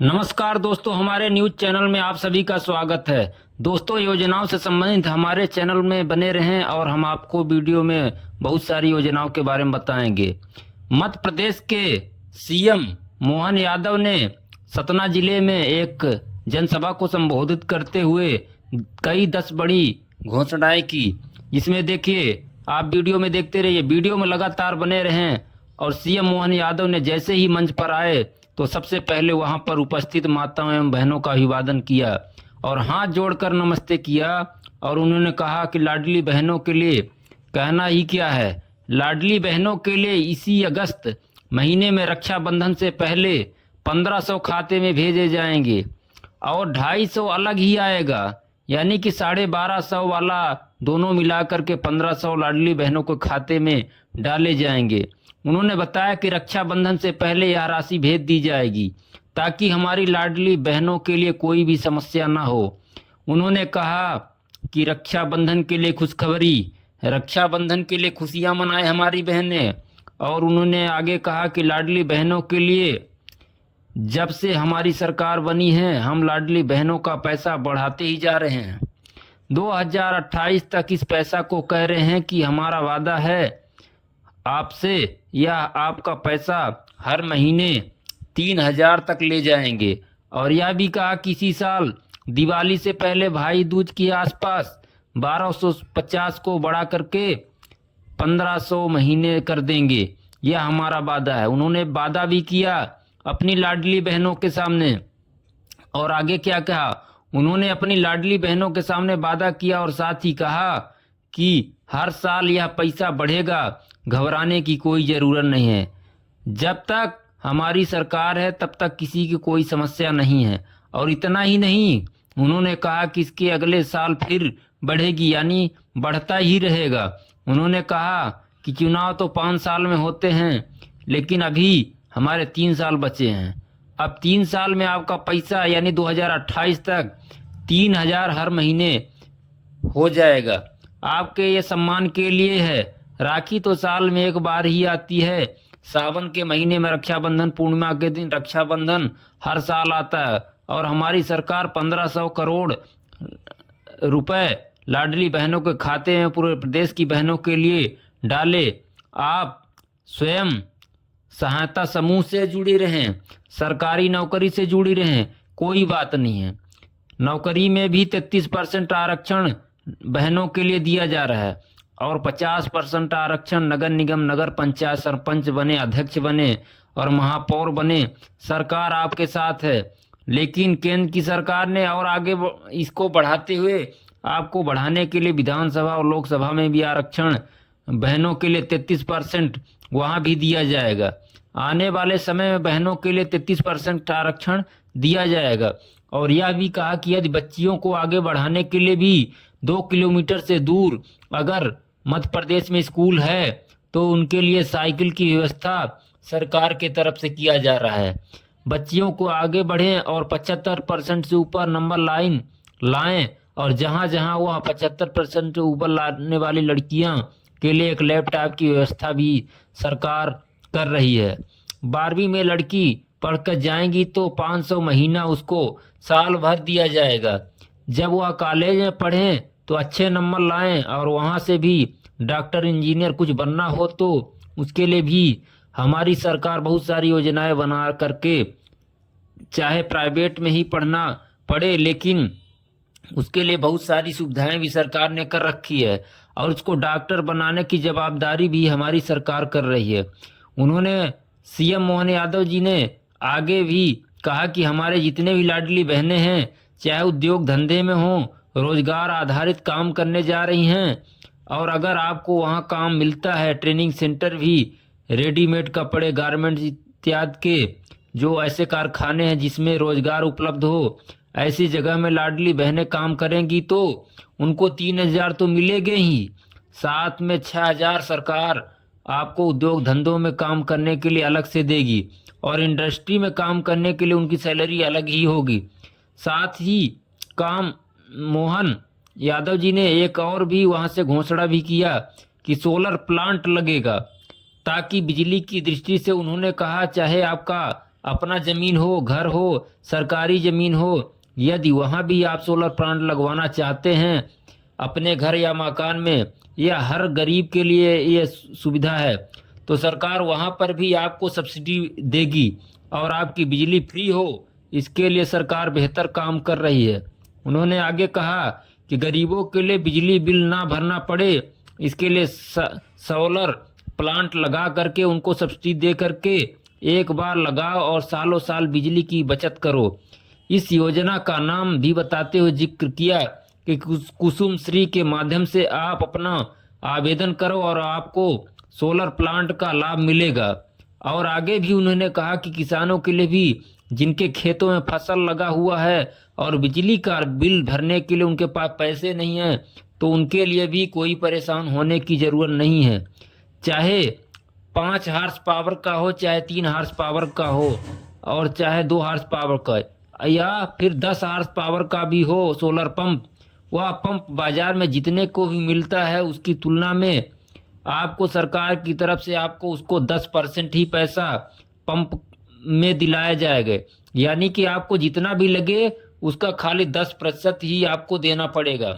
नमस्कार दोस्तों, हमारे न्यूज चैनल में आप सभी का स्वागत है। दोस्तों, योजनाओं से संबंधित हमारे चैनल में बने रहें और हम आपको वीडियो में बहुत सारी योजनाओं के बारे में बताएंगे। मध्य प्रदेश के सीएम मोहन यादव ने सतना जिले में एक जनसभा को संबोधित करते हुए कई 10 बड़ी घोषणाएं की, जिसमें देखिए, आप वीडियो में देखते रहिए, वीडियो में लगातार बने रहें। और सीएम मोहन यादव ने जैसे ही मंच पर आए तो सबसे पहले वहां पर उपस्थित माताओं एवं बहनों का अभिवादन किया और हाथ जोड़कर नमस्ते किया। और उन्होंने कहा कि लाडली बहनों के लिए कहना ही क्या है, लाडली बहनों के लिए इसी अगस्त महीने में रक्षाबंधन से पहले 1500 खाते में भेजे जाएंगे और 250 अलग ही आएगा, यानी कि 1250 वाला दोनों मिलाकर के 1500 लाडली बहनों के खाते में डाले जाएंगे। उन्होंने बताया कि रक्षाबंधन से पहले यह राशि भेज दी जाएगी ताकि हमारी लाडली बहनों के लिए कोई भी समस्या ना हो। उन्होंने कहा कि रक्षाबंधन के लिए खुशखबरी, रक्षाबंधन के लिए खुशियां मनाएं हमारी बहनें। और उन्होंने आगे कहा कि लाडली बहनों के लिए जब से हमारी सरकार बनी है हम लाडली बहनों का पैसा बढ़ाते ही जा रहे हैं। 2028 तक इस पैसा को कह रहे हैं कि हमारा वादा है आपसे, यह आपका पैसा हर महीने 3000 तक ले जाएंगे। और यह भी कहा कि इसी साल दिवाली से पहले भाई दूज के आसपास 1250 को बढ़ा करके 1500 महीने कर देंगे, यह हमारा वादा है। उन्होंने वादा भी किया अपनी लाडली बहनों के सामने। और आगे क्या कहा, उन्होंने अपनी लाडली बहनों के सामने वादा किया और साथ ही कहा कि हर साल यह पैसा बढ़ेगा, घबराने की कोई ज़रूरत नहीं है। जब तक हमारी सरकार है तब तक किसी की कोई समस्या नहीं है। और इतना ही नहीं, उन्होंने कहा कि इसके अगले साल फिर बढ़ेगी, यानी बढ़ता ही रहेगा। उन्होंने कहा कि चुनाव तो 5 साल में होते हैं, लेकिन अभी हमारे 3 साल बचे हैं। अब 3 साल में आपका पैसा यानी 2028 तक 3000 हर महीने हो जाएगा। आपके ये सम्मान के लिए है। राखी तो साल में एक बार ही आती है, सावन के महीने में रक्षाबंधन पूर्णिमा के दिन रक्षाबंधन हर साल आता है। और हमारी सरकार 1500 करोड़ रुपए लाडली बहनों के खाते में पूरे प्रदेश की बहनों के लिए डाले। आप स्वयं सहायता समूह से जुड़ी रहें, सरकारी नौकरी से जुड़ी रहें, कोई बात नहीं है। नौकरी में भी 33% आरक्षण बहनों के लिए दिया जा रहा है और 50% आरक्षण नगर निगम, नगर पंचायत सरपंच बने, अध्यक्ष बने और महापौर बने। सरकार आपके साथ है। लेकिन केंद्र की सरकार ने और आगे इसको बढ़ाते हुए आपको बढ़ाने के लिए विधानसभा और लोकसभा में भी आरक्षण बहनों के लिए 33% वहाँ भी दिया जाएगा। आने वाले समय में बहनों के लिए 33% आरक्षण दिया जाएगा। और यह भी कहा कि यदि बच्चियों को आगे बढ़ाने के लिए भी 2 किलोमीटर से दूर अगर मध्य प्रदेश में स्कूल है तो उनके लिए साइकिल की व्यवस्था सरकार के तरफ से किया जा रहा है। बच्चियों को आगे बढ़ें और 75% से ऊपर नंबर लाएं। और जहां जहां वह 75% से ऊपर लाने वाली लड़कियां के लिए एक लैपटॉप की व्यवस्था भी सरकार कर रही है। 12वीं में लड़की पढ़कर जाएंगी तो 500 महीना उसको साल भर दिया जाएगा। जब वह कॉलेज में पढ़ें तो अच्छे नंबर लाएं और वहां से भी डॉक्टर, इंजीनियर कुछ बनना हो तो उसके लिए भी हमारी सरकार बहुत सारी योजनाएं बना करके, चाहे प्राइवेट में ही पढ़ना पड़े, लेकिन उसके लिए बहुत सारी सुविधाएं भी सरकार ने कर रखी है। और उसको डॉक्टर बनाने की जवाबदारी भी हमारी सरकार कर रही है। उन्होंने सीएम मोहन यादव जी ने आगे भी कहा कि हमारे जितने भी लाडली बहनें हैं, चाहे उद्योग धंधे में हों, रोजगार आधारित काम करने जा रही हैं। और अगर आपको वहाँ काम मिलता है, ट्रेनिंग सेंटर भी, रेडीमेड कपड़े, गारमेंट्स इत्यादि के जो ऐसे कारखाने हैं जिसमें रोजगार उपलब्ध हो, ऐसी जगह में लाडली बहनें काम करेंगी तो उनको 3000 तो मिलेंगे ही, साथ में 6000 सरकार आपको उद्योग धंधों में काम करने के लिए अलग से देगी और इंडस्ट्री में काम करने के लिए उनकी सैलरी अलग ही होगी। साथ ही काम मोहन यादव जी ने एक और भी वहां से घोषणा भी किया कि सोलर प्लांट लगेगा ताकि बिजली की दृष्टि से, उन्होंने कहा, चाहे आपका अपना ज़मीन हो, घर हो, सरकारी ज़मीन हो, यदि वहाँ भी आप सोलर प्लांट लगवाना चाहते हैं अपने घर या मकान में, या हर गरीब के लिए ये सुविधा है, तो सरकार वहाँ पर भी आपको सब्सिडी देगी और आपकी बिजली फ्री हो, इसके लिए सरकार बेहतर काम कर रही है। उन्होंने आगे कहा कि गरीबों के लिए बिजली बिल ना भरना पड़े, इसके लिए सोलर प्लांट लगा करके उनको सब्सिडी दे करके एक बार लगाओ और सालों साल बिजली की बचत करो। इस योजना का नाम भी बताते हुए जिक्र किया कि कुसुम श्री के माध्यम से आप अपना आवेदन करो और आपको सोलर प्लांट का लाभ मिलेगा। और आगे भी उन्होंने कहा कि किसानों के लिए भी जिनके खेतों में फसल लगा हुआ है और बिजली का बिल भरने के लिए उनके पास पैसे नहीं हैं, तो उनके लिए भी कोई परेशान होने की ज़रूरत नहीं है। चाहे 5 हार्स पावर का हो, चाहे 3 हार्स पावर का हो, और चाहे 2 हार्स पावर का, या फिर 10 हार्स पावर का भी हो सोलर पंप, वह पंप बाजार में जितने को भी मिलता है उसकी तुलना में आपको सरकार की तरफ से आपको उसको 10% ही पैसा पंप में दिलाया जाएगा। यानी कि आपको जितना भी लगे उसका खाली 10% ही आपको देना पड़ेगा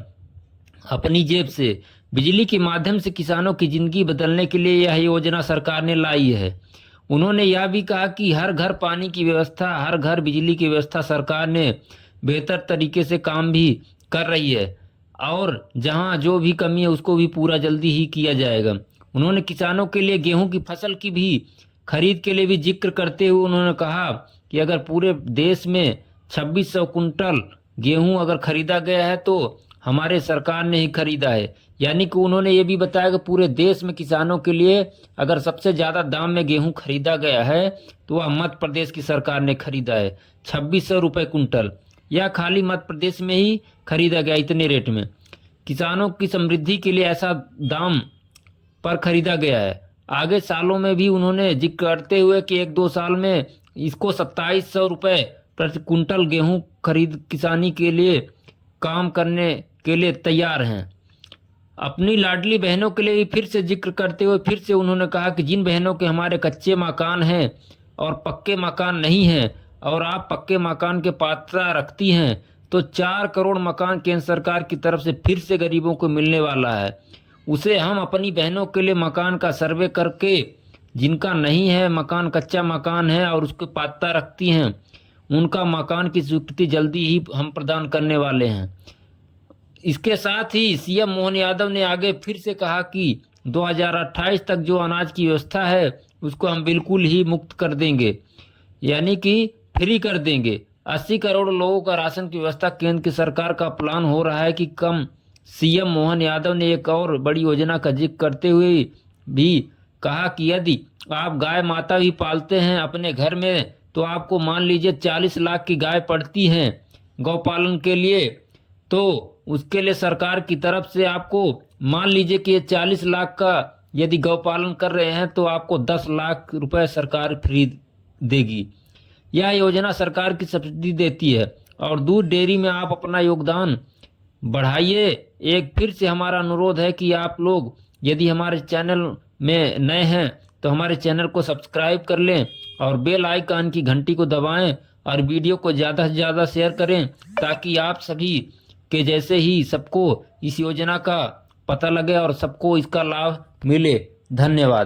अपनी जेब से। बिजली के माध्यम से किसानों की ज़िंदगी बदलने के लिए यह योजना सरकार ने लाई है। उन्होंने यह भी कहा कि हर घर पानी की व्यवस्था, हर घर बिजली की व्यवस्था सरकार ने बेहतर तरीके से काम भी कर रही है, और जहां जो भी कमी है उसको भी पूरा जल्दी ही किया जाएगा। उन्होंने किसानों के लिए गेहूं की फसल की भी खरीद के लिए भी जिक्र करते हुए उन्होंने कहा कि अगर पूरे देश में 2600 कुंटल गेहूं अगर खरीदा गया है तो हमारे सरकार ने ही खरीदा है। यानी कि उन्होंने ये भी बताया कि पूरे देश में किसानों के लिए अगर सबसे ज़्यादा दाम में गेहूं खरीदा गया है तो वह मध्य प्रदेश की सरकार ने खरीदा है, 2600 रुपये कुंटल। यह खाली मध्य प्रदेश में ही खरीदा गया इतने रेट में। किसानों की समृद्धि के लिए ऐसा दाम पर खरीदा गया है। आगे सालों में भी उन्होंने जिक्र करते हुए कि 1-2 साल में इसको 2700 रुपये प्रति कुंटल गेहूं खरीद किसानी के लिए काम करने के लिए तैयार हैं। अपनी लाडली बहनों के लिए भी फिर से जिक्र करते हुए फिर से उन्होंने कहा कि जिन बहनों के हमारे कच्चे मकान हैं और पक्के मकान नहीं हैं और आप पक्के मकान के पात्रता रखती हैं, तो 4 करोड़ मकान केंद्र सरकार की तरफ से फिर से गरीबों को मिलने वाला है। उसे हम अपनी बहनों के लिए मकान का सर्वे करके, जिनका नहीं है मकान, कच्चा मकान है और उसको पात्रता रखती हैं, उनका मकान की स्वीकृति जल्दी ही हम प्रदान करने वाले हैं। इसके साथ ही सीएम मोहन यादव ने आगे फिर से कहा कि 2028 तक जो अनाज की व्यवस्था है उसको हम बिल्कुल ही मुक्त कर देंगे, यानी कि फ्री कर देंगे। 80 करोड़ लोगों का राशन की व्यवस्था केंद्र की सरकार का प्लान हो रहा है कि कम। सीएम मोहन यादव ने एक और बड़ी योजना का जिक्र करते हुए भी कहा कि यदि आप गाय माता भी पालते हैं अपने घर में, तो आपको मान लीजिए 40 लाख की गाय पड़ती हैं गौपालन के लिए, तो उसके लिए सरकार की तरफ से आपको मान लीजिए कि ये 40 लाख का यदि गौपालन कर रहे हैं तो आपको 10 लाख रुपए सरकार फ्री देगी। यह योजना सरकार की सब्सिडी देती है। और दूध डेयरी में आप अपना योगदान बढ़ाइए। एक फिर से हमारा अनुरोध है कि आप लोग यदि हमारे चैनल में नए हैं तो हमारे चैनल को सब्सक्राइब कर लें और बेल आइकन की घंटी को दबाएं और वीडियो को ज़्यादा से ज़्यादा शेयर करें, ताकि आप सभी के जैसे ही सबको इस योजना का पता लगे और सबको इसका लाभ मिले। धन्यवाद।